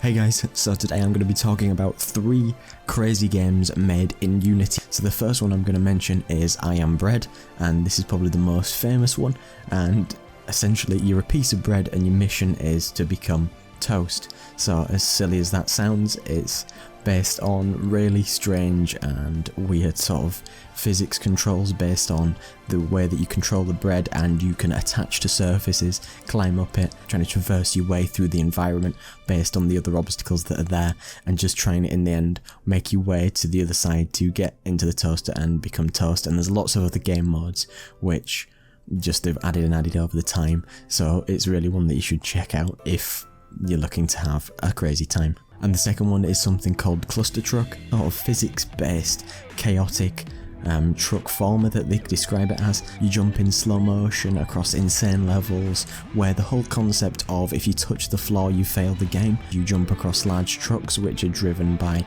Hey guys, so today I'm going to be talking about 3 crazy games made in Unity. So the first one I'm going to mention is I Am Bread, and this is probably the most famous one, and essentially you're a piece of bread and your mission is to become toast. So as silly as that sounds, it's based on really strange and weird sort of physics controls based on the way that you control the bread, and you can attach to surfaces, climb up it, trying to traverse your way through the environment based on the other obstacles that are there, and just trying to in the end make your way to the other side to get into the toaster and become toast. And there's lots of other game modes which just they've added and added over the time, so it's really one that you should check out if you're looking to have a crazy time. And the second one is something called Cluster Truck, sort of physics-based, chaotic truck former that they describe it as. You jump in slow motion across insane levels, where the whole concept of if you touch the floor you fail the game. You jump across large trucks which are driven by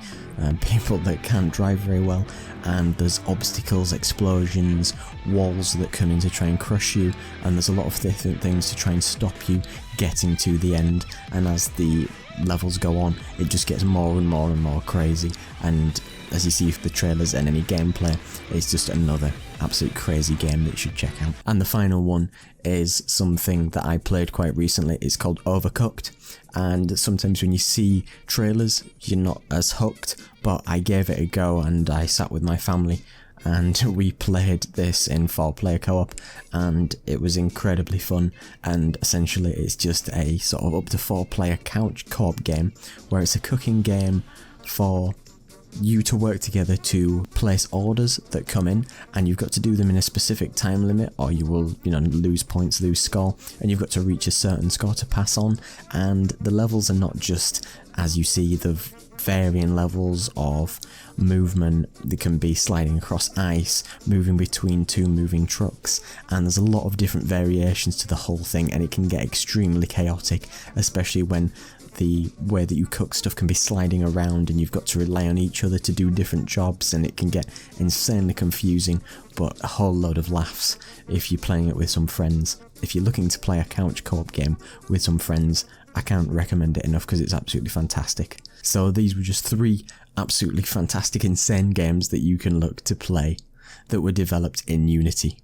people that can't drive very well, and there's obstacles, explosions, walls that come in to try and crush you, and there's a lot of different things to try and stop you getting to the end. And as the levels go on, it just gets more and more and more crazy, and as you see from the trailers and any gameplay, it's just another absolute crazy game that you should check out. And the final one is something that I played quite recently. It's called Overcooked, and sometimes when you see trailers you're not as hooked, but I gave it a go and I sat with my family and we played this in 4-player co-op, and it was incredibly fun. And essentially it's just a sort of up to 4-player couch co-op game where it's a cooking game for you to work together to place orders that come in, and you've got to do them in a specific time limit or you will, lose points, lose score, and you've got to reach a certain score to pass on. And the levels are not just as you see the varying levels of movement. They can be sliding across ice, moving between 2 moving trucks, and there's a lot of different variations to the whole thing, and it can get extremely chaotic, especially when the way that you cook stuff can be sliding around and you've got to rely on each other to do different jobs, and it can get insanely confusing, but a whole load of laughs if you're playing it with some friends. If you're looking to play a couch co-op game with some friends, I can't recommend it enough because it's absolutely fantastic. So these were just 3 absolutely fantastic, insane games that you can look to play that were developed in Unity.